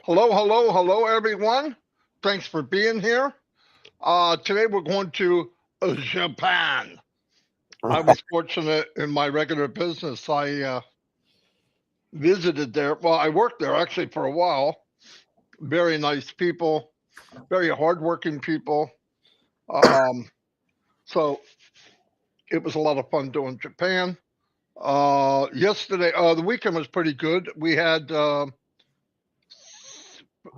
Hello, hello, hello, everyone. Thanks for being here. Today we're going to Japan. I was fortunate in my regular business. I visited there. Well, I worked there actually for a while. Very nice people, very hardworking people. Um, so it was a lot of fun doing Japan. Yesterday, the weekend was pretty good. We had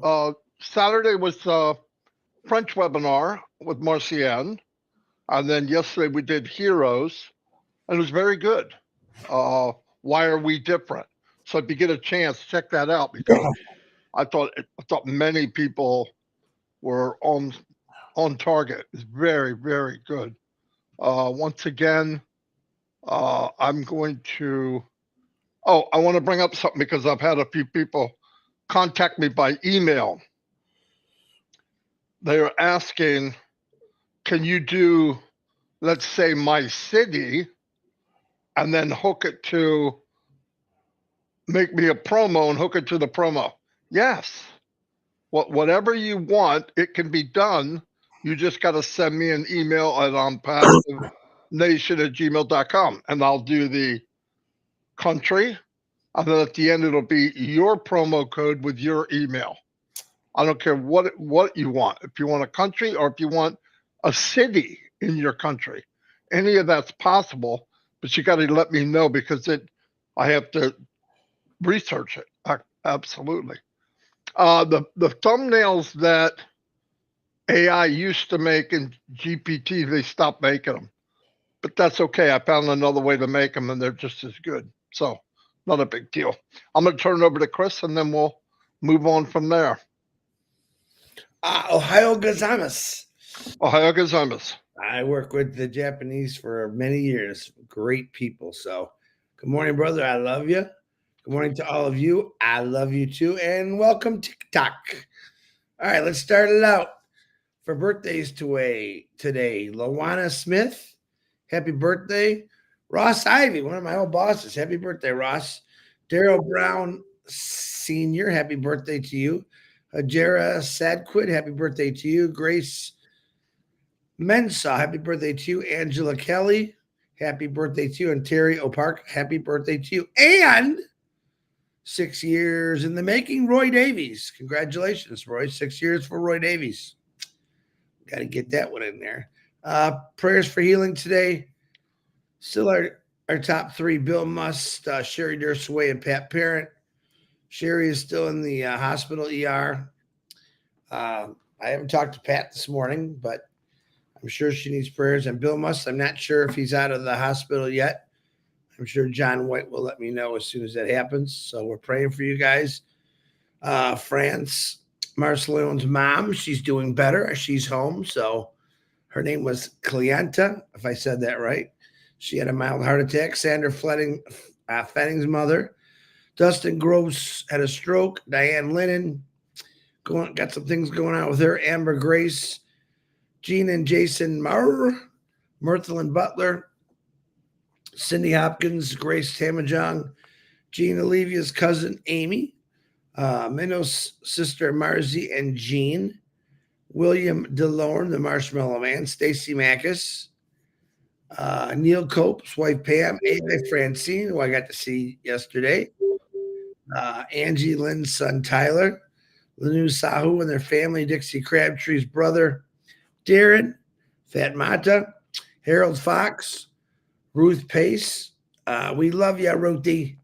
uh, Saturday was French webinar with Marcienne. And then yesterday we did Heroes, and it was very good. Uh, why are we different? So if you get a chance, check that out because I thought many people were on target. It's very very good. Once again, I'm going to. Oh, I want to bring up something because I've had a few people contact me by email. They are asking, can you do, let's say, my city, and then hook it to make me a promo and hook it to the promo. Yes. Whatever you want, it can be done. You just got to send me an email at passivenation@gmail.com and I'll do the country. And then at the end, it'll be your promo code with your email. I don't care what you want. If you want a country or if you want a city in your country, any of that's possible. But you got to let me know because I have to research it. Absolutely. The thumbnails that AI used to make in GPT, they stopped making them, but that's okay. I found another way to make them, and they're just as good. So, not a big deal. I'm going to turn it over to Chris, and then we'll move on from there. Ohio gozaimasu. Ohio gozaimasu. I work with the Japanese for many years. Great people. So, good morning, brother. I love you. Good morning to all of you. I love you too. And welcome TikTok. All right, let's start it out. For birthdays today, Lawana Smith, happy birthday. Ross Ivy, one of my old bosses, happy birthday, Ross. Daryl Brown Sr., happy birthday to you. Ajara Sadquid, happy birthday to you. Grace Mensa, happy birthday to you. Angela Kelly, happy birthday to you. And Terry O'Park, happy birthday to you. And 6 years in the making, Roy Davies. Congratulations, Roy. 6 years for Roy Davies. Got to get that one in there. Prayers for healing today. Still our top three: Bill Must, Sherry Dursaway, and Pat Parent. Sherry is still in the hospital ER. I haven't talked to Pat this morning, but I'm sure she needs prayers. And Bill Must, I'm not sure if he's out of the hospital yet. I'm sure John White will let me know as soon as that happens. So we're praying for you guys. France Marcelone's mom, she's doing better. She's home. So her name was Cleanta, if I said that right. She had a mild heart attack. Sandra Fenning's mother. Dustin Gross had a stroke. Diane Lennon got some things going on with her. Amber Grace. Gene and Jason Myrthelyn Butler. Cindy Hopkins. Grace Tamajong. Jean Olivia's cousin, Amy. Minnow's sister Marzi and Jean, William DeLorme, the Marshmallow Man, Stacy Mackis, Neil Cope's wife Pam, Ava Francine, who I got to see yesterday, Angie Lynn's son Tyler, Lanu Sahu and their family, Dixie Crabtree's brother Darren, Fat Mata, Harold Fox, Ruth Pace. We love you, Ruthie.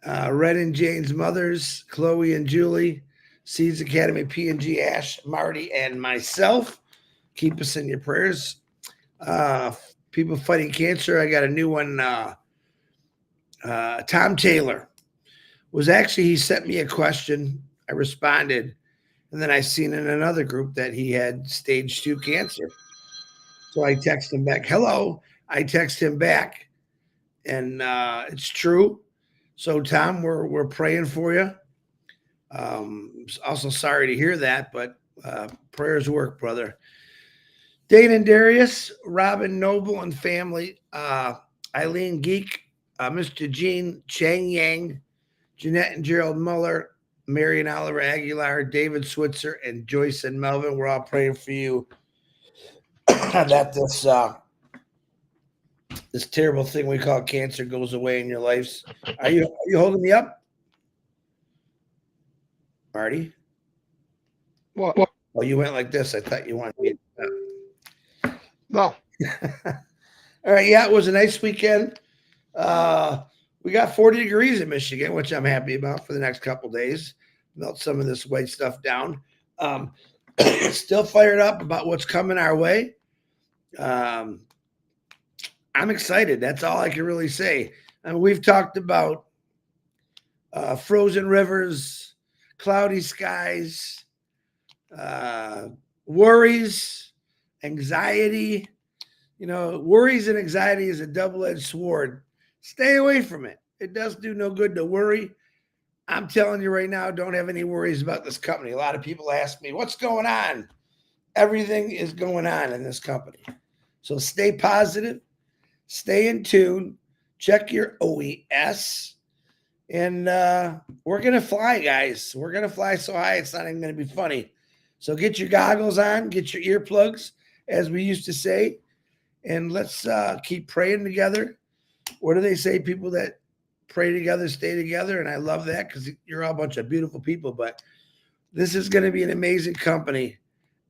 Red and Jane's mothers, Chloe and Julie, Seeds Academy, P&G, Ash, Marty, and myself. Keep us in your prayers. People fighting cancer. I got a new one. Tom Taylor he sent me a question. I responded, and then I seen in another group that he had stage 2 cancer. So I text him back. Hello. I text him back, and it's true. So, Tom, we're praying for you. Also sorry to hear that, but prayers work, brother. Dane and Darius, Robin Noble and family, Eileen Geek, Mr. Gene, Chang Yang, Jeanette and Gerald Muller, Mary and Oliver Aguilar, David Switzer, and Joyce and Melvin. We're all praying for you that this terrible thing we call cancer goes away in your lives. Are you holding me up, Marty? What? Oh, you went like this. I thought you wanted me to. No. All right. Yeah, it was a nice weekend. We got 40 degrees in Michigan, which I'm happy about for the next couple days. Melt some of this white stuff down. Still fired up about what's coming our way. I'm excited. That's all I can really say. I mean, we've talked about frozen rivers, cloudy skies, worries, anxiety. Worries and anxiety is a double-edged sword. Stay away from it. It does do no good to worry. I'm telling you right now, don't have any worries about this company. A lot of people ask me, what's going on? Everything is going on in this company. So stay positive, stay in tune, check your OES, and we're going to fly, guys. We're going to fly so high, it's not even going to be funny. So get your goggles on, get your earplugs, as we used to say, and let's keep praying together. What do they say? People that pray together, stay together. And I love that because you're all a bunch of beautiful people. But this is going to be an amazing company.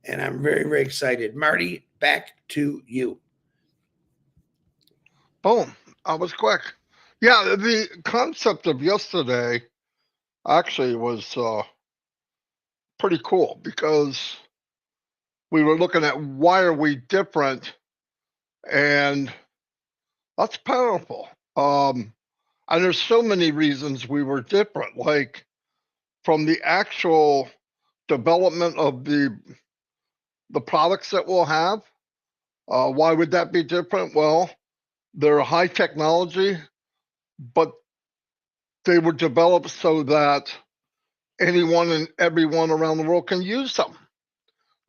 And I'm very, very excited. Marty, back to you. Boom. I was quick. Yeah, the concept of yesterday actually was pretty cool because we were looking at why are we different, and that's powerful. And there's so many reasons we were different, like from the actual development of the products that we'll have. Why would that be different? Well, they're high technology, but they were developed so that anyone and everyone around the world can use them.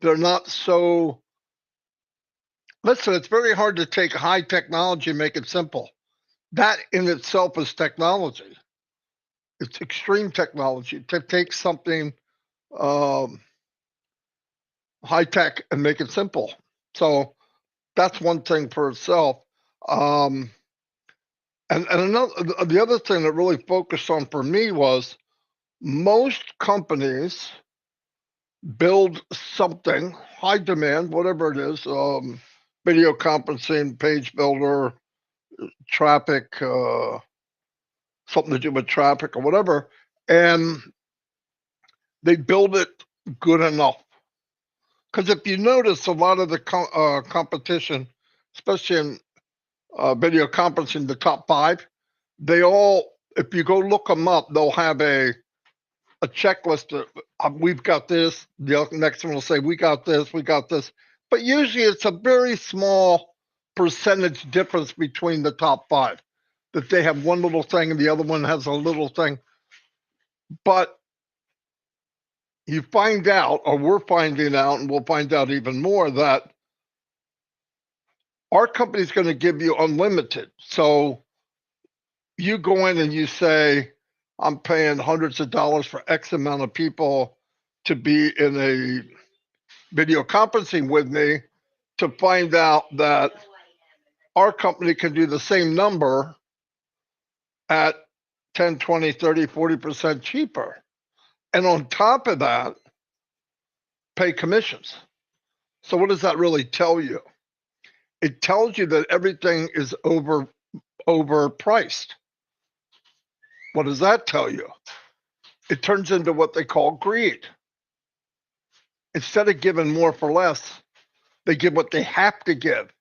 They're not so. Listen, it's very hard to take high technology and make it simple. That in itself is technology. It's extreme technology to take something high tech and make it simple. So that's one thing for itself. And another, the other thing that really focused on for me was most companies build something high demand, whatever it is, video conferencing, page builder, traffic, something to do with traffic or whatever, and they build it good enough. Because if you notice, a lot of the competition, especially in video conferencing, the top five, they all, if you go look them up, they'll have a checklist of we've got this. The next one will say we got this, we got this. But usually it's a very small percentage difference between the top five. That they have one little thing and the other one has a little thing. But you find out, or we're finding out, and we'll find out even more, that our company is going to give you unlimited. So you go in and you say, I'm paying hundreds of dollars for X amount of people to be in a video conferencing with me, to find out that our company can do the same number at 10, 20, 30, 40% cheaper. And on top of that, pay commissions. So what does that really tell you? It tells you that everything is overpriced. What does that tell you? It turns into what they call greed. Instead of giving more for less, they give what they have to give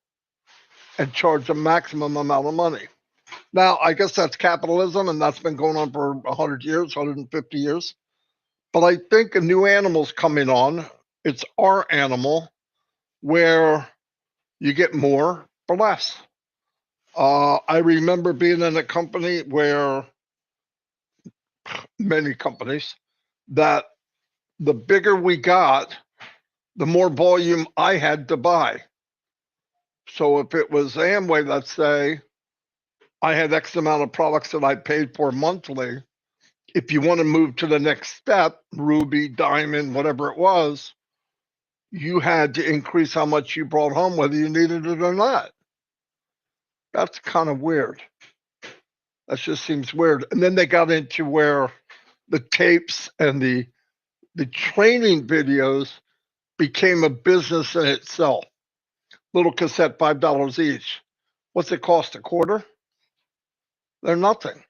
and charge a maximum amount of money. Now, I guess that's capitalism, and that's been going on for 100 years, 150 years. But I think a new animal's coming on. It's our animal, where you get more for less. I remember being in a company where, many companies, that the bigger we got, the more volume I had to buy. So if it was Amway, let's say, I had X amount of products that I paid for monthly, if you want to move to the next step, ruby, diamond, whatever it was, you had to increase how much you brought home, whether you needed it or not. That's kind of weird. That just seems weird. And then they got into where the tapes and the training videos became a business in itself. Little cassette, $5 each. What's it cost? A quarter? They're nothing.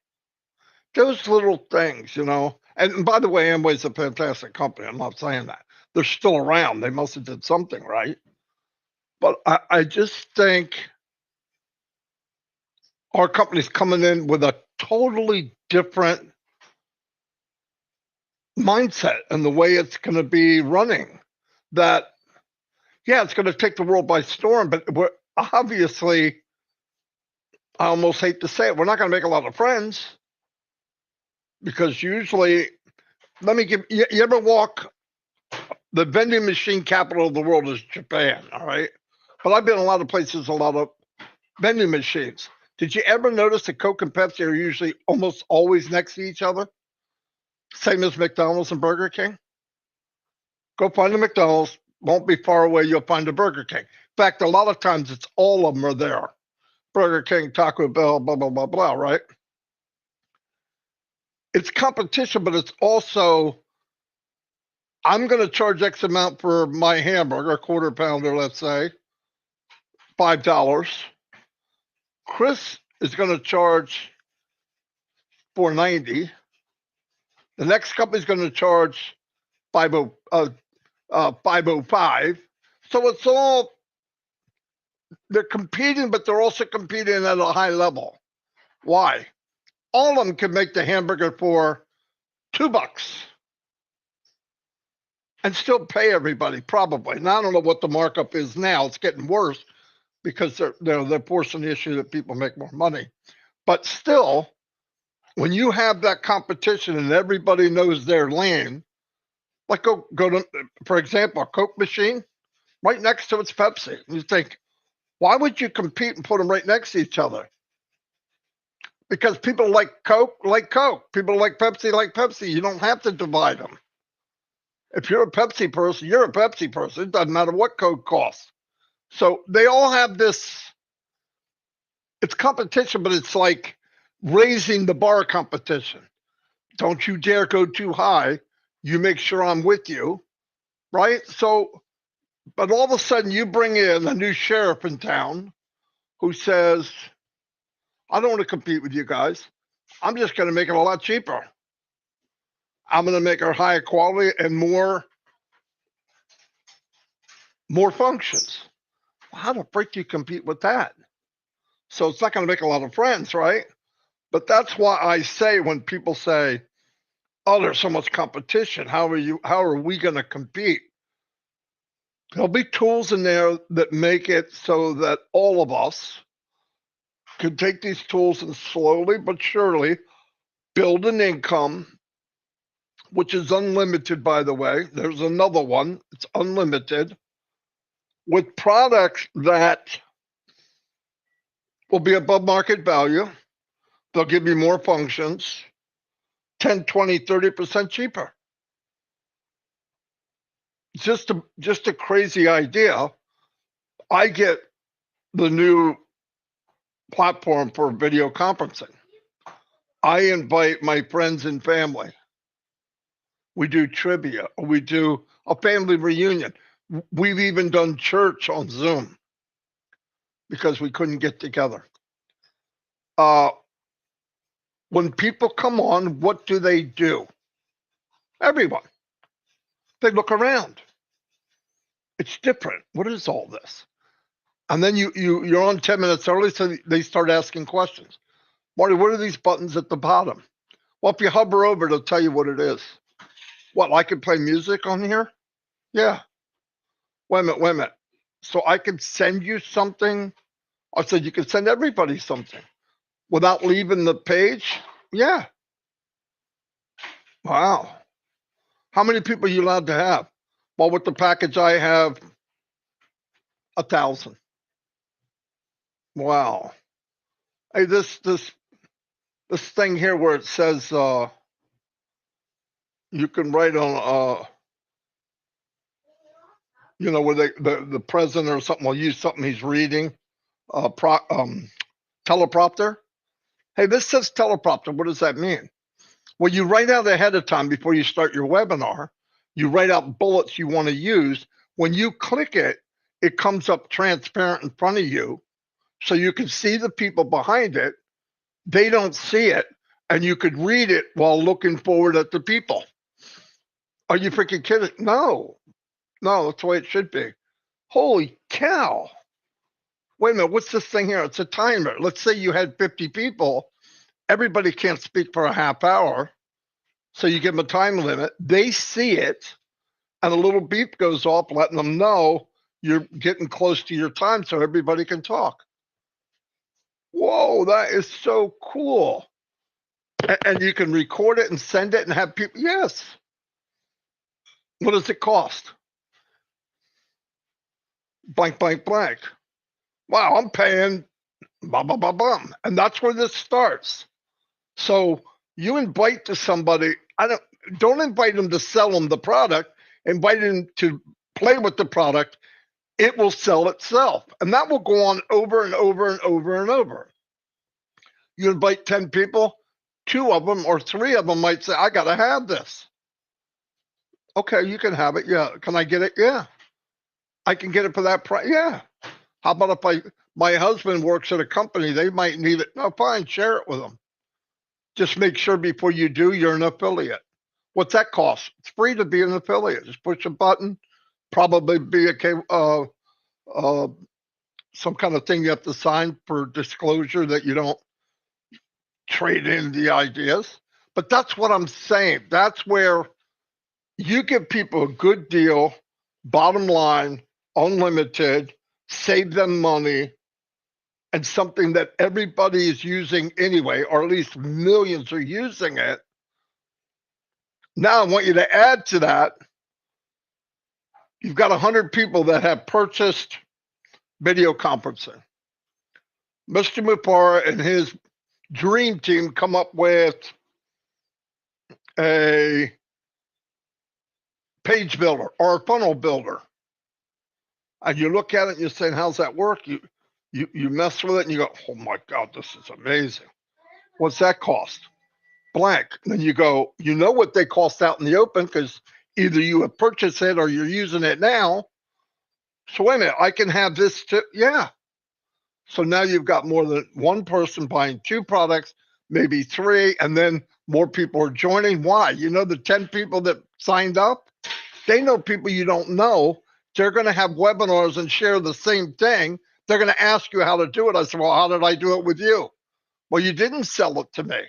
Those little things, you know. And by the way, Amway's a fantastic company. I'm not saying that. They're still around. They must have did something right. But I just think our company's coming in with a totally different mindset and the way it's going to be running. That, yeah, it's going to take the world by storm, but we're obviously, I almost hate to say it, we're not going to make a lot of friends because usually, let me give you ever walk the vending machine capital of the world is Japan, all right? But I've been a lot of places, a lot of vending machines. Did you ever notice that Coke and Pepsi are usually almost always next to each other? Same as McDonald's and Burger King. Go find a McDonald's, won't be far away, you'll find a Burger King. In fact, a lot of times it's all of them are there. Burger King, Taco Bell, blah, blah, blah, blah, right? It's competition, but it's also, I'm going to charge X amount for my hamburger, a quarter pounder, let's say, $5. Chris is going to charge $4.90. The next company is going to charge 505. So it's all, they're competing, but they're also competing at a high level. Why? All of them can make the hamburger for $2 and still pay everybody, probably. And I don't know what the markup is now. It's getting worse because they're forcing the issue that people make more money. But still, when you have that competition and everybody knows their lane, like go to, for example, a Coke machine, right next to it's Pepsi. You think, why would you compete and put them right next to each other? Because people like Coke, people like Pepsi. You don't have to divide them. If you're a Pepsi person, you're a Pepsi person. It doesn't matter what Coke costs. So they all have this, it's competition, but it's like raising the bar competition. Don't you dare go too high. You make sure I'm with you, right? So, but all of a sudden you bring in a new sheriff in town who says, I don't want to compete with you guys. I'm just going to make it a lot cheaper. I'm going to make it higher quality and more functions. How the frick do you compete with that? So it's not going to make a lot of friends, right? But that's why I say when people say, "Oh, there's so much competition. How are we going to compete?" There'll be tools in there that make it so that all of us can take these tools and slowly but surely build an income, which is unlimited, by the way. There's another one. It's unlimited with products that will be above market value. They'll give you more functions, 10, 20, 30% cheaper. It's just a crazy idea. I get the new platform for video conferencing. I invite my friends and family. We do trivia. We do a family reunion. We've even done church on Zoom because we couldn't get together. When people come on, what do? Everyone. They look around. It's different. What is all this? And then you're on 10 minutes early, so they start asking questions. Marty, what are these buttons at the bottom? Well, if you hover over, it'll tell you what it is. What, I can play music on here? Yeah. Wait a minute. So I can send you something? I said you can send everybody something without leaving the page? Yeah. Wow. How many people are you allowed to have? Well, with the package I have, 1,000. Wow. Hey, this thing here where it says You can write on, where the president or something will use something he's reading, teleprompter. Hey, this says teleprompter. What does that mean? Well, you write out ahead of time before you start your webinar. You write out bullets you want to use. When you click it, it comes up transparent in front of you, so you can see the people behind it. They don't see it, and you could read it while looking forward at the people. Are you freaking kidding? No, that's the way it should be. Holy cow. Wait a minute, what's this thing here? It's a timer. Let's say you had 50 people. Everybody can't speak for a half hour. So you give them a time limit. They see it, and a little beep goes off letting them know you're getting close to your time so everybody can talk. Whoa, that is so cool. And you can record it and send it and have people, yes. What does it cost? Blank, blank, blank. Wow, I'm paying blah, blah, blah, blah. And that's where this starts. So you invite to somebody, don't invite them to sell them the product, invite them to play with the product. It will sell itself. And that will go on over and over and over and over. You invite 10 people, 2 of them or 3 of them might say, I got to have this. Okay, you can have it. Yeah. Can I get it? Yeah. I can get it for that price. Yeah. How about if my husband works at a company, they might need it. No, fine, share it with them. Just make sure before you do, you're an affiliate. What's that cost? It's free to be an affiliate. Just push a button, probably be some kind of thing you have to sign for disclosure that you don't trade in the ideas. But that's what I'm saying. That's where you give people a good deal, bottom line, unlimited, save them money, and something that everybody is using anyway, or at least millions are using it. Now I want you to add to that, you've got 100 people that have purchased video conferencing. Mr. Mupara and his dream team come up with a page builder or a funnel builder. And you look at it and you're saying, how's that work? You mess with it and you go, oh my God, this is amazing. What's that cost? Blank. And then you go, you know what they cost out in the open because either you have purchased it or you're using it now. So wait a minute, I can have this too. Yeah. So now you've got more than one person buying 2 products, maybe 3, and then more people are joining. Why? You know, the 10 people that signed up, they know people you don't know. They're going to have webinars and share the same thing. They're going to ask you how to do it. I said, well, how did I do it with you? Well, you didn't sell it to me.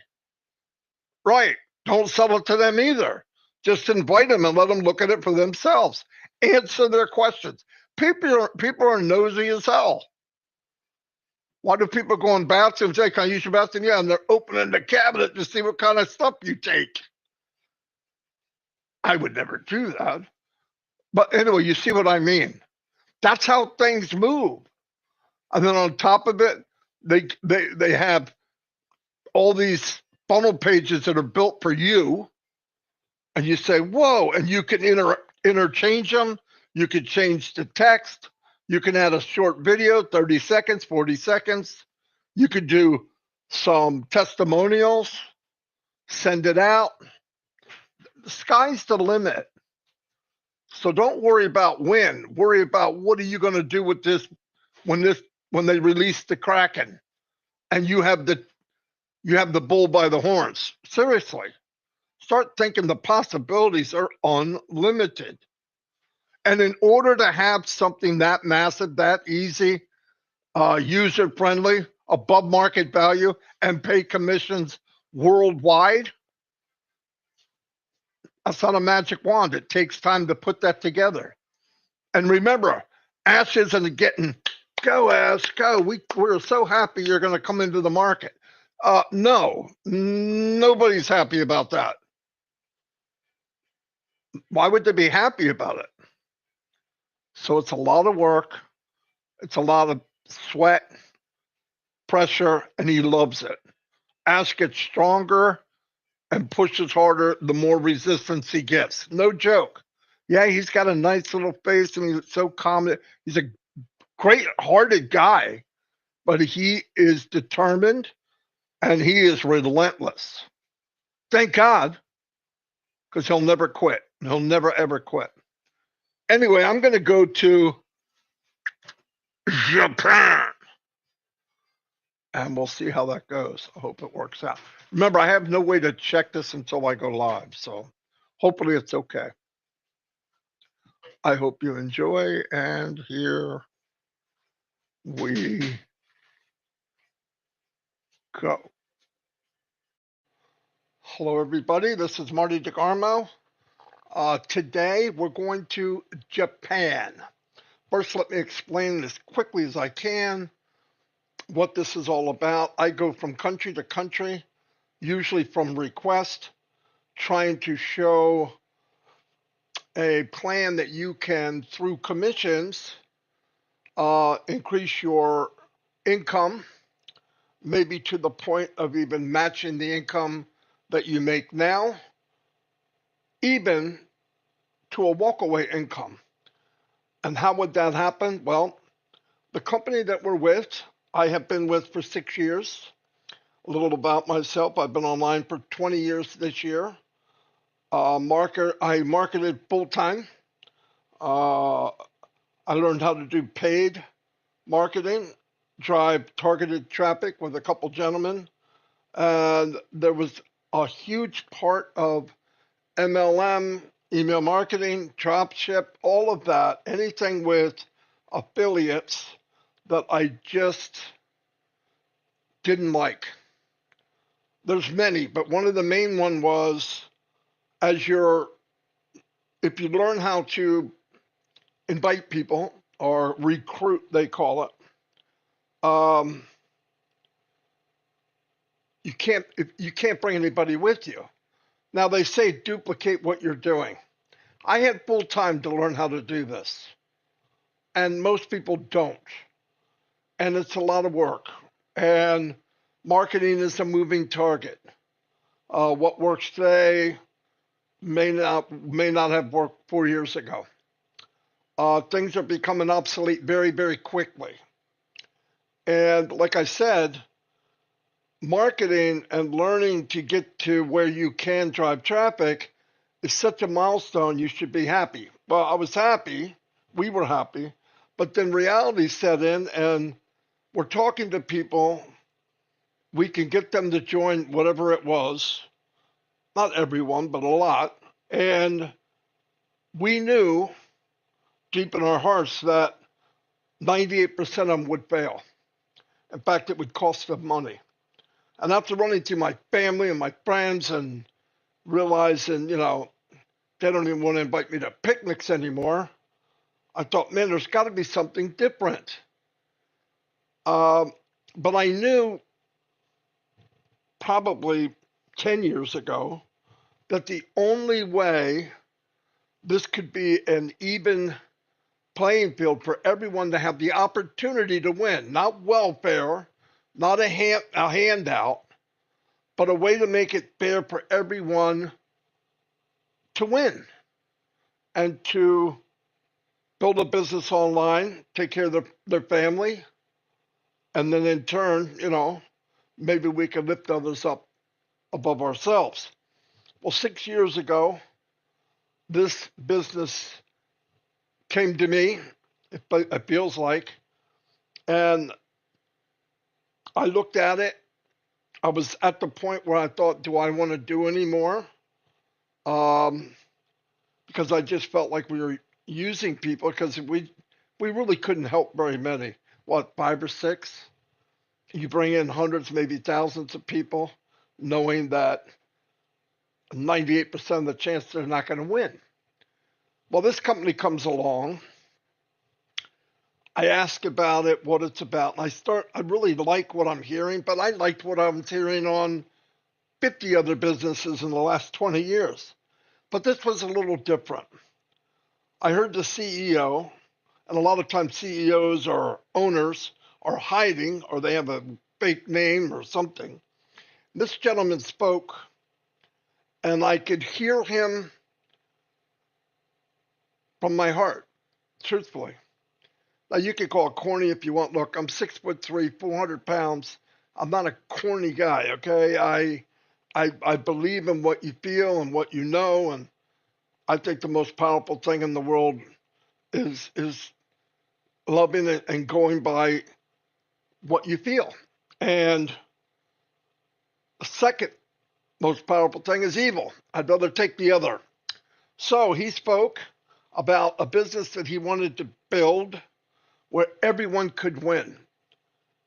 Right. Don't sell it to them either. Just invite them and let them look at it for themselves. Answer their questions. People are nosy as hell. Why do people go in bathrooms and say, can I use your bathroom? Yeah, and they're opening the cabinet to see what kind of stuff you take. I would never do that. But anyway, you see what I mean? That's how things move. And then on top of it, they have all these funnel pages that are built for you. And you say, whoa, and you can interchange them. You can change the text. You can add a short video, 30 seconds, 40 seconds. You could do some testimonials, send it out. The sky's the limit. So don't worry about when. Worry about what are you going to do with this when they release the Kraken and you have the bull by the horns. Seriously. Start thinking the possibilities are unlimited. And in order to have something that massive, that easy, user-friendly, above market value, and pay commissions worldwide, that's not a magic wand. It takes time to put that together. And remember, Ash isn't getting, go Ash, go. We're so happy you're going to come into the market. No, nobody's happy about that. Why would they be happy about it? So it's a lot of work. It's a lot of sweat, pressure, and he loves it. Ash gets stronger and pushes harder, the more resistance he gets. No joke. Yeah, he's got a nice little face and he's so calm. He's a great-hearted guy, but he is determined and he is relentless. Thank God, because he'll never quit. He'll never, ever quit. Anyway, I'm going to go to Japan and we'll see how that goes. I hope it works out. Remember, I have no way to check this until I go live, so hopefully it's okay. I hope you enjoy, and here we go. Hello, everybody. This is Marty DeGarmo. Today, we're going to Japan. First, let me explain as quickly as I can what this is all about. I go from country to country, usually from request, trying to show a plan that you can, through commissions, increase your income, maybe to the point of even matching the income that you make now, even to a walkaway income. And how would that happen? Well, the company that we're with, I have been with for 6 years. A little about myself. I've been online for 20 years this year. I marketed full time. I learned how to do paid marketing, drive targeted traffic with a couple gentlemen. And there was a huge part of MLM, email marketing, dropship, all of that, anything with affiliates that I just didn't like. There's many, but one of the main one was if you learn how to invite people or recruit, they call it, you can't bring anybody with you. Now they say duplicate what you're doing. I had full time to learn how to do this, and most people don't. And it's a lot of work. And marketing is a moving target. What works today may not have worked 4 years ago. Things are becoming obsolete very, very quickly. And like I said, marketing and learning to get to where you can drive traffic is such a milestone. You should be happy. Well, I was happy. We were happy. But then reality set in, and we're talking to people. We can get them to join whatever it was. Not everyone, but a lot. And we knew deep in our hearts that 98% of them would fail. In fact, it would cost them money. And after running through my family and my friends and realizing, they don't even want to invite me to picnics anymore, I thought, man, there's got to be something different. But I knew probably 10 years ago that the only way this could be an even playing field for everyone to have the opportunity to win, not welfare, not a handout, but a way to make it fair for everyone to win and to build a business online, take care of their family, and then in turn, maybe we can lift others up above ourselves. Well, 6 years ago, this business came to me, it feels like, and I looked at it. I was at the point where I thought, do I want to do any more? Because I just felt like we were using people because we really couldn't help very many. What, 5 or 6? You bring in hundreds, maybe thousands of people, knowing that 98% of the chance they're not going to win. Well, this company comes along. I ask about it, what it's about, and I really like what I'm hearing, but I liked what I was hearing on 50 other businesses in the last 20 years. But this was a little different. I heard the CEO, and a lot of times CEOs or owners are hiding or they have a fake name or something. This gentleman spoke And I could hear him from my heart, truthfully. Now, you can call it corny if you want. Look, I'm 6'3", 400 pounds. I'm not a corny guy, okay? I believe in what you feel and what you know, and I think the most powerful thing in the world is loving it and going by what you feel. And the second most powerful thing is evil. I'd rather take the other. So he spoke about a business that he wanted to build where everyone could win.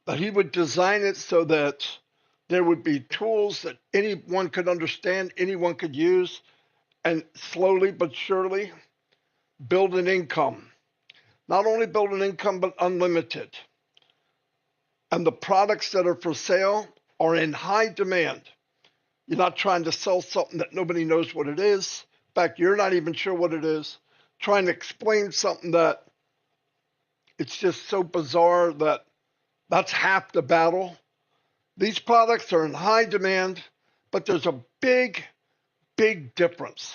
That he would design it so that there would be tools that anyone could understand, anyone could use, and slowly but surely build an income. Not only build an income, but unlimited. And the products that are for sale are in high demand. You're not trying to sell something that nobody knows what it is. In fact, you're not even sure what it is. Trying to explain something that it's just so bizarre that that's half the battle. These products are in high demand, but there's a big, big difference.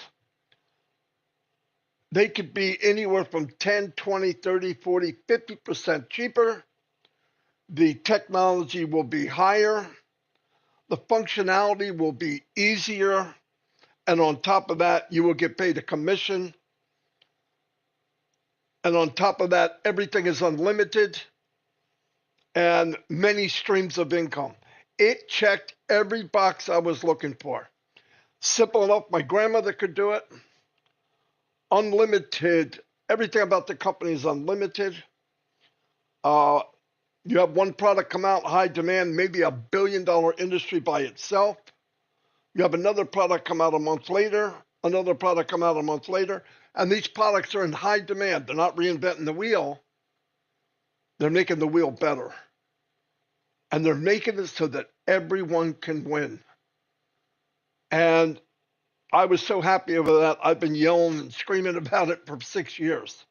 They could be anywhere from 10, 20, 30, 40, 50% cheaper. The technology will be higher. The functionality will be easier. And on top of that, you will get paid a commission. And on top of that, everything is unlimited and many streams of income. It checked every box I was looking for. Simple enough, my grandmother could do it. Unlimited, everything about the company is unlimited. You have one product come out, high demand, maybe $1 billion industry by itself. You have another product come out a month later, another product come out a month later, and these products are in high demand. They're not reinventing the wheel. They're making the wheel better. And they're making it so that everyone can win. And I was so happy over that. I've been yelling and screaming about it for 6 years.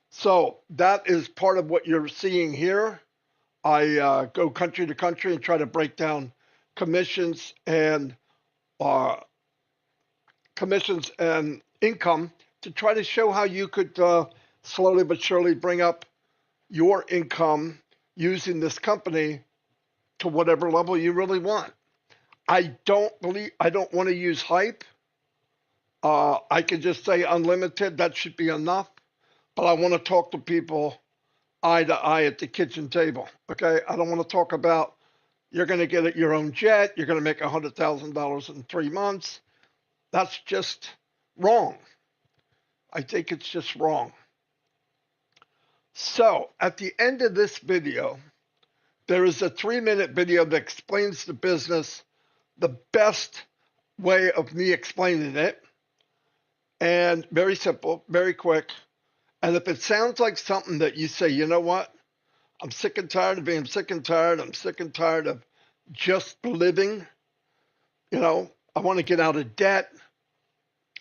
So that is part of what you're seeing here. I go country to country and try to break down commissions and uh, income to try to show how you could slowly but surely bring up your income using this company to whatever level you really want. I don't want to use hype. I could just say unlimited. That should be enough. But I want to talk to people eye to eye at the kitchen table. Okay. I don't want to talk about you're going to get your own jet. You're going to make $100,000 in 3 months. That's just wrong. I think it's just wrong. So at the end of this video, there is a 3-minute video that explains the business, the best way of me explaining it, and very simple, very quick. And if it sounds like something that you say, you know what, I'm sick and tired of being sick and tired, I'm sick and tired of just living, I want to get out of debt,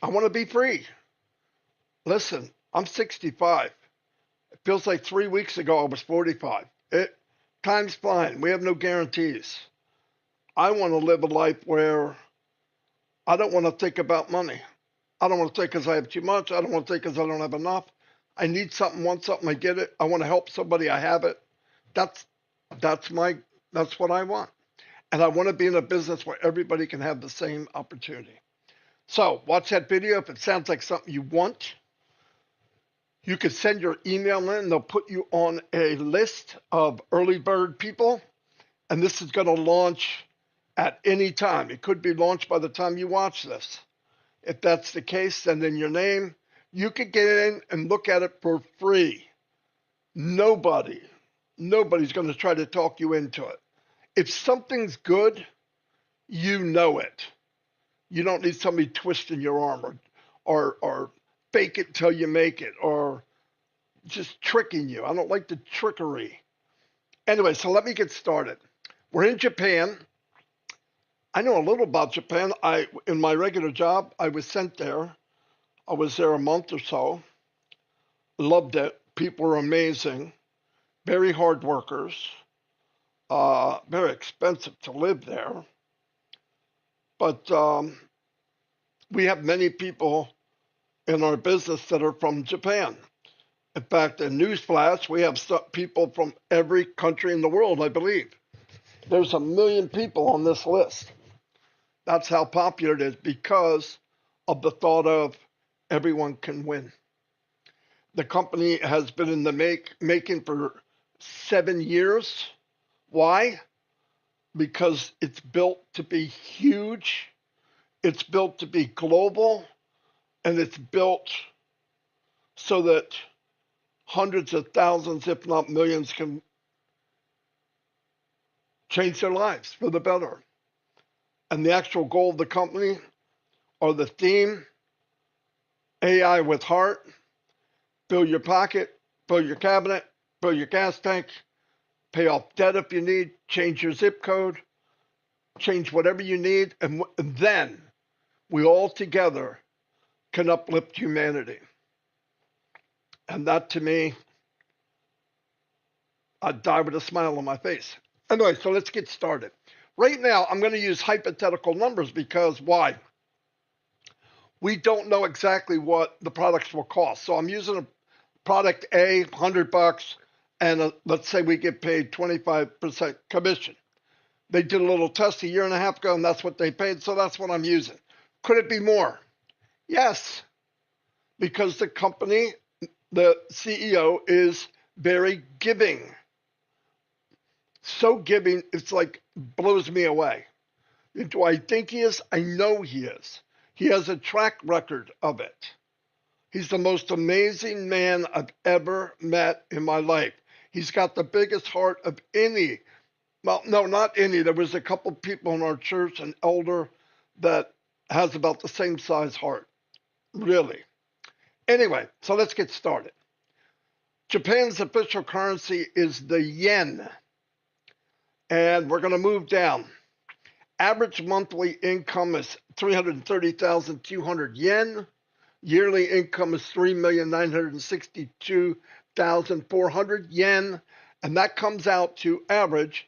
I want to be free. Listen, I'm 65. It feels like 3 weeks ago I was 45. Time's flying. We have no guarantees. I want to live a life where I don't want to think about money. I don't want to think because I have too much. I don't want to think because I don't have enough. I need something, want something, I get it. I want to help somebody, I have it. That's what I want. And I want to be in a business where everybody can have the same opportunity. So watch that video. If it sounds like something you want, you can send your email in. They'll put you on a list of early bird people. And this is going to launch at any time. It could be launched by the time you watch this. If that's the case, send in your name. You could get in and look at it for free. Nobody's going to try to talk you into it. If something's good, you know it. You don't need somebody twisting your arm or fake it till you make it or just tricking you. I don't like the trickery. Anyway, so let me get started. We're in Japan. I know a little about Japan. In my regular job, I was sent there. I was there a month or so. Loved it. People were amazing. Very hard workers. Very expensive to live there. But We have many people in our business that are from Japan. In fact, in newsflash, we have people from every country in the world, I believe. There's 1 million people on this list. That's how popular it is because of the thought of everyone can win. The company has been in the making for 7 years. Why? Because it's built to be huge, it's built to be global, and it's built so that hundreds of thousands, if not millions, can change their lives for the better. And the actual goal of the company, or the theme, AI with heart, fill your pocket, fill your cabinet, fill your gas tank, pay off debt if you need, change your zip code, change whatever you need, and then we all together can uplift humanity. And that, to me, I'd die with a smile on my face. Anyway, so let's get started. Right now, I'm going to use hypothetical numbers because why? We don't know exactly what the products will cost. So I'm using a product A, $100, and let's say we get paid 25% commission. They did a little test 1.5 years ago, and that's what they paid. So that's what I'm using. Could it be more? Yes, because the company, the CEO, is very giving. So giving, it's like blows me away. Do I think he is? I know he is. He has a track record of it. He's the most amazing man I've ever met in my life. He's got the biggest heart of any. Well, no, not any. There was a couple people in our church, an elder that has about the same size heart. Really. Anyway, so let's get started. Japan's official currency is the yen. And we're going to move down. Average monthly income is 330,200 yen. Yearly income is 3,962,400 yen. And that comes out to average,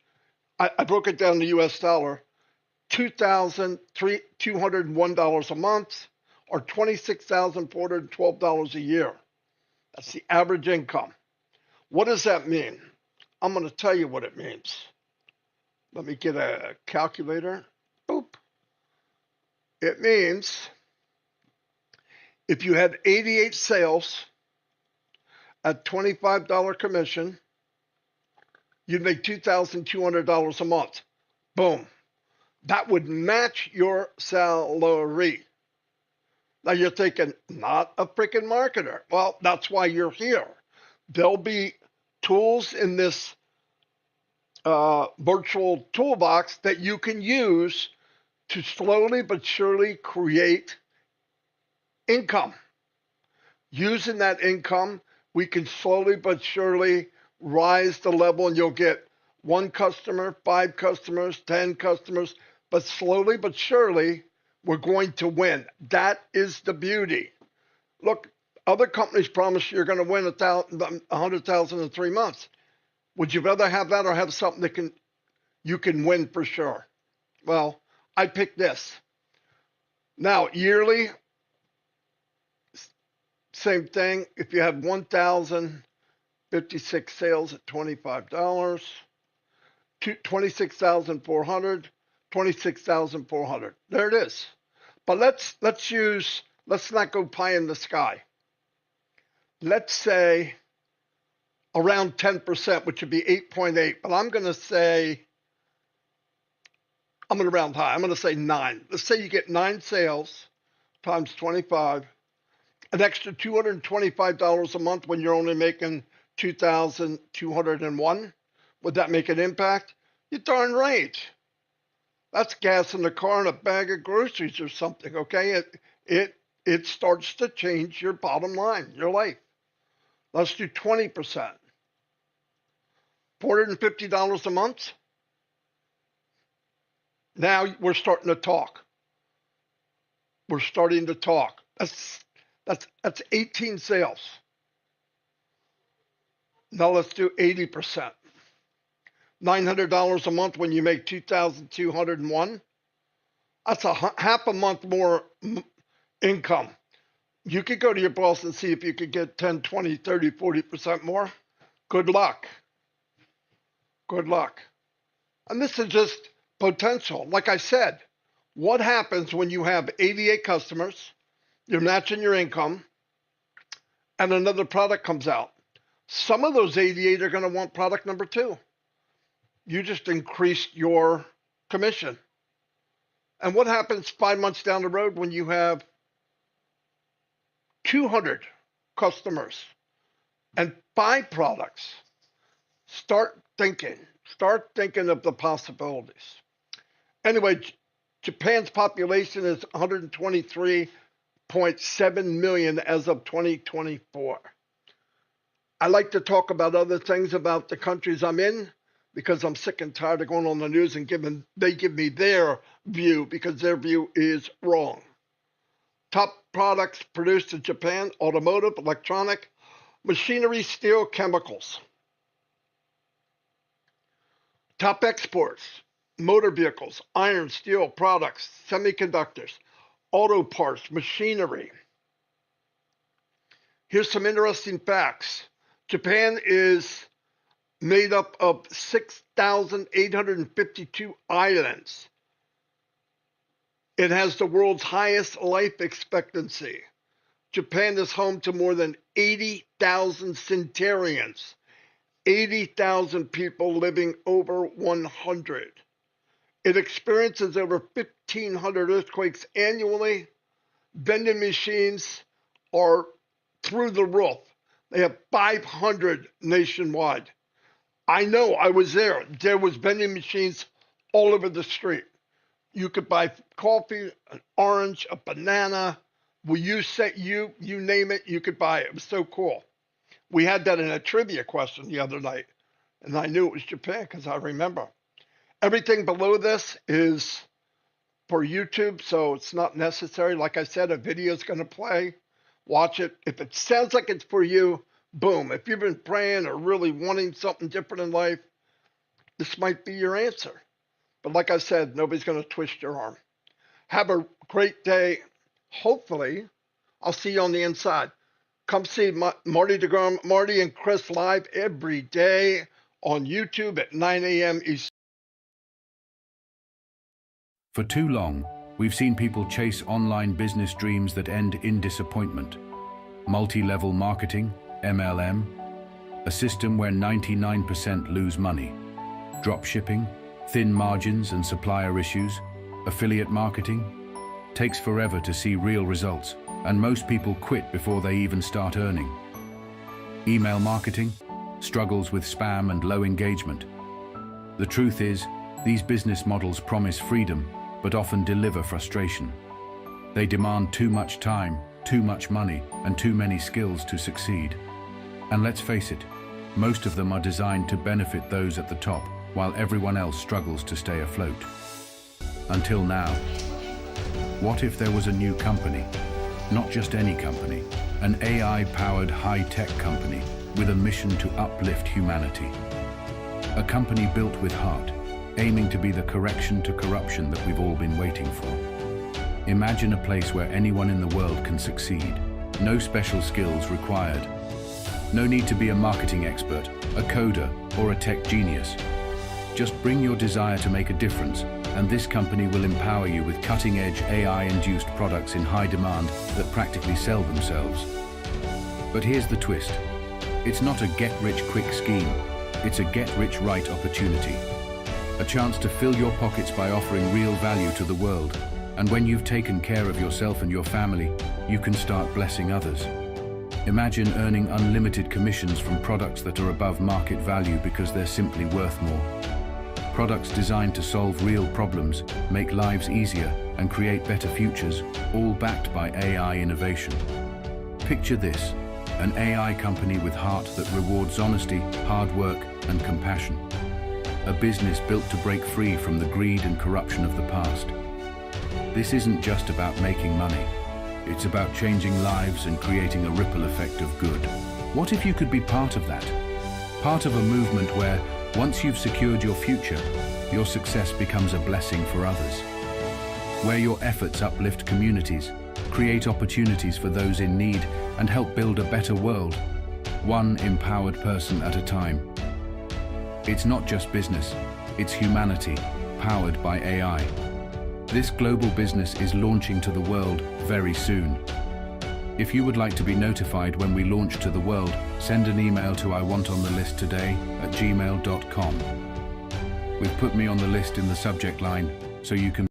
I broke it down to US dollar, $2,201 a month, or $26,412 a year. That's the average income. What does that mean? I'm going to tell you what it means. Let me get a calculator. Boop. It means if you had 88 sales at $25 commission, you'd make $2,200 a month. Boom. That would match your salary. Now you're thinking, not a freaking marketer. Well, that's why you're here. There'll be tools in this virtual toolbox that you can use to slowly but surely create income. Using that income, we can slowly but surely rise the level, and you'll get 1 customer, 5 customers, 10 customers, but slowly but surely, we're going to win. That is the beauty. Look, other companies promise you're going to win 100,000 in 3 months. Would you rather have that or have something that you can win for sure? Well, I picked this. Now, yearly, same thing. If you have 1,056 sales at $25, 26,400, 26,400. There it is. But let's not go pie in the sky. Let's say around 10%, which would be 8.8. But I'm going to round high. I'm going to say 9. Let's say you get 9 sales times 25, an extra $225 a month when you're only making 2,201. Would that make an impact? You're darn right. That's gas in the car and a bag of groceries or something, okay? It starts to change your bottom line, your life. Let's do 20%. $450 a month. Now we're starting to talk. We're starting to talk. That's 18 sales. Now let's do 80%. $900 a month when you make 2,201. That's a half a month more income. You could go to your boss and see if you could get 10, 20, 30, 40% more. Good luck. Good luck. And this is just potential. Like I said, what happens when you have 88 customers, you're matching your income, and another product comes out? Some of those 88 are going to want product number 2. You just increased your commission. And what happens 5 months down the road when you have 200 customers and 5 products? Start thinking of the possibilities. Anyway, Japan's population is 123.7 million as of 2024. I like to talk about other things about the countries I'm in because I'm sick and tired of going on the news and they give me their view because their view is wrong. Top products produced in Japan: automotive, electronic, machinery, steel, chemicals. Top exports: motor vehicles, iron, steel products, semiconductors, auto parts, machinery. Here's some interesting facts. Japan is made up of 6,852 islands. It has the world's highest life expectancy. Japan is home to more than 80,000 centenarians, 80,000 people living over 100. It experiences over 1,500 earthquakes annually. Vending machines are through the roof. They have 500 nationwide. I know, I was there. There was vending machines all over the street. You could buy coffee, an orange, a banana. You name it, you could buy it. It was so cool. We had that in a trivia question the other night, and I knew it was Japan because I remember. Everything below this is for YouTube, so it's not necessary. Like I said, a video is going to play. Watch it. If it sounds like it's for you, boom. If you've been praying or really wanting something different in life, this might be your answer. But like I said, nobody's going to twist your arm. Have a great day. Hopefully, I'll see you on the inside. Come see Marty and Chris live every day on YouTube at 9 a.m. Eastern. For too long, we've seen people chase online business dreams that end in disappointment. Multi-level marketing, MLM, a system where 99% lose money. Drop shipping, thin margins and supplier issues, affiliate marketing, takes forever to see real results, and most people quit before they even start earning. Email marketing, struggles with spam and low engagement. The truth is, these business models promise freedom, but often deliver frustration. They demand too much time, too much money, and too many skills to succeed. And let's face it, most of them are designed to benefit those at the top, while everyone else struggles to stay afloat. Until now. What if there was a new company? Not just any company, an AI-powered high-tech company with a mission to uplift humanity. A company built with heart, aiming to be the correction to corruption that we've all been waiting for. Imagine a place where anyone in the world can succeed. No special skills required. No need to be a marketing expert, a coder, or a tech genius. Just bring your desire to make a difference, and this company will empower you with cutting-edge AI-induced products in high demand that practically sell themselves. But here's the twist. It's not a get-rich-quick scheme. It's a get-rich-right opportunity. A chance to fill your pockets by offering real value to the world. And when you've taken care of yourself and your family, you can start blessing others. Imagine earning unlimited commissions from products that are above market value because they're simply worth more. Products designed to solve real problems, make lives easier, and create better futures, all backed by AI innovation. Picture this, an AI company with heart that rewards honesty, hard work, and compassion. A business built to break free from the greed and corruption of the past. This isn't just about making money. It's about changing lives and creating a ripple effect of good. What if you could be part of that? Part of a movement where, once you've secured your future, your success becomes a blessing for others. Where your efforts uplift communities, create opportunities for those in need, and help build a better world, one empowered person at a time. It's not just business, it's humanity, powered by AI. This global business is launching to the world very soon. If you would like to be notified when we launch to the world, send an email to iwantonthелisttoday@gmail.com. We've put me on the list in the subject line, so you can...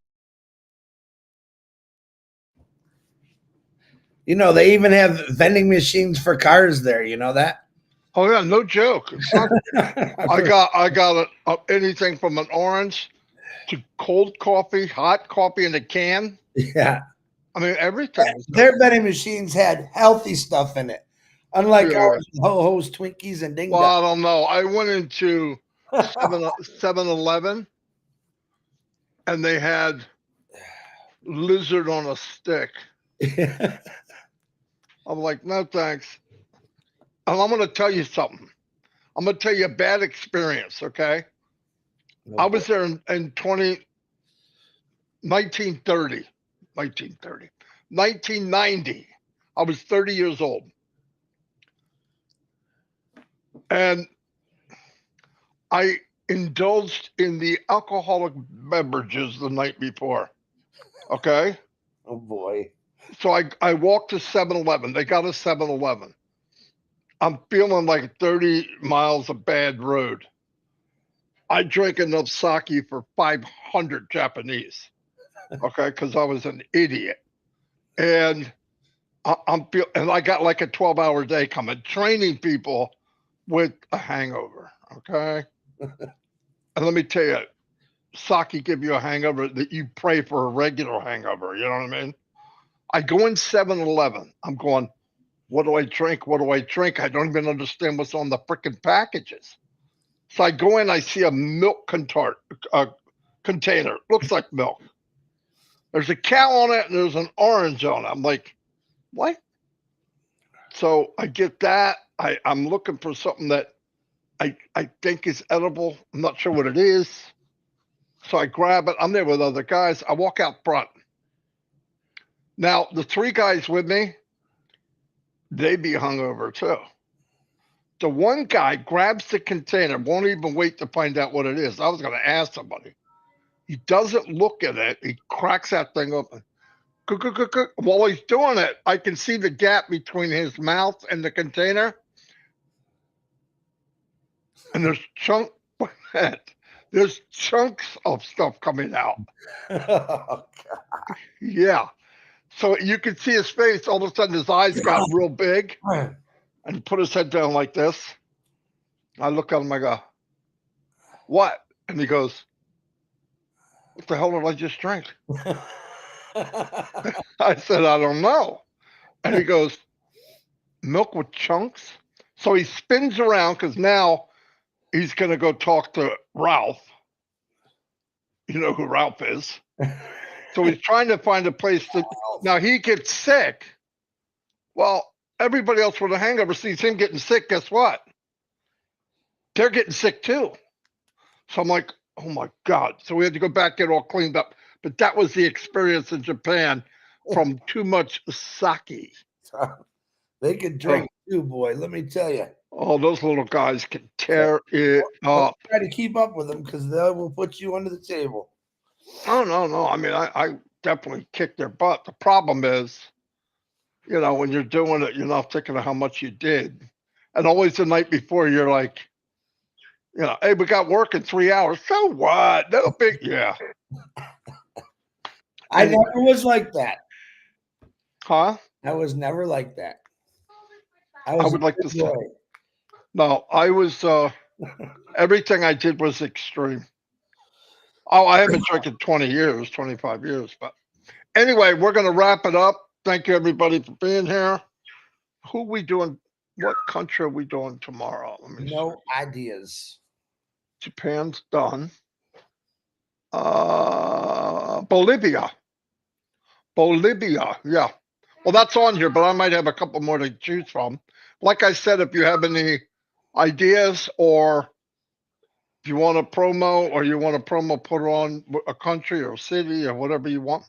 You know, they even have vending machines for cars there. You know that? Oh yeah, no joke. It's not, I got anything from an orange to cold coffee, hot coffee in a can. Yeah. I mean, everything. Their vending machines had healthy stuff in it, unlike ours, Ho-Ho's, Twinkies, and Ding Well, Dong. I don't know. I went into 7-Eleven and they had lizard on a stick. I'm like, no thanks. And I'm going to tell you something. I'm going to tell you a bad experience, okay? I was there in 1930. 1990. I was 30 years old. And I indulged in the alcoholic beverages the night before. Okay? Oh, boy. So I walked to 7-Eleven. They got a 7-Eleven. I'm feeling like 30 miles of bad road. I drank enough sake for 500 Japanese. Okay? Because I was an idiot. And and I got like a 12-hour day coming, training people with a hangover. Okay? And let me tell you, sake give you a hangover that you pray for a regular hangover. You know what I mean? I go in 7-Eleven. I'm going, what do I drink? What do I drink? I don't even understand what's on the freaking packages. So I go in, I see a milk container. Looks like milk. There's a cow on it and there's an orange on it. I'm like, what? So I get that. I'm looking for something that I think is edible. I'm not sure what it is. So I grab it. I'm there with other guys. I walk out front. Now, the three guys with me, they be hungover too. The one guy grabs the container, won't even wait to find out what it is. I was going to ask somebody. He doesn't look at it. He cracks that thing open. While he's doing it, I can see the gap between his mouth and the container. And there's chunks of stuff coming out. Oh, Yeah. So you could see his face. All of a sudden, his eyes got real big. God. And he put his head down like this. I look at him, I go, what? And he goes, what the hell did I just drink? I said, I don't know. And he goes, milk with chunks? So he spins around because now he's going to go talk to Ralph. You know who Ralph is. So he's trying to find a place to. Now he gets sick. Well, everybody else with a hangover sees him getting sick. Guess what? They're getting sick too. So I'm like, oh my God. So we had to go back, get all cleaned up. But that was the experience in Japan from too much sake. They can drink too, boy. Let me tell you. Oh, those little guys can tear it up. Try to keep up with them because they will put you under the table. Oh, no. I mean, I definitely kicked their butt. The problem is, you know, when you're doing it, you're not thinking of how much you did. And always the night before, you're like, you know, hey, we got work in 3 hours. So what? No big, yeah. I never was like that. Huh? I was never like that. I would like to say. No, I was, everything I did was extreme. Oh, I haven't drank in 20 years, 25 years. But anyway, we're going to wrap it up. Thank you, everybody, for being here. Who are we doing? What country are we doing tomorrow? Let me No see. ideas. Japan's done. Bolivia. Yeah. Well, that's on here, but I might have a couple more to choose from. Like I said, if you have any ideas or if you want a promo or you want a promo put on a country or city or whatever you want,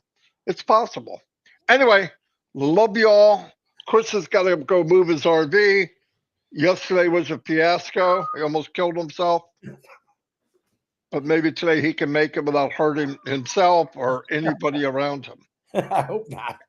it's possible. Anyway, Love y'all. Chris has got to go move his RV. Yesterday was a fiasco. He almost killed himself. But maybe today he can make it without hurting himself or anybody around him. I hope not.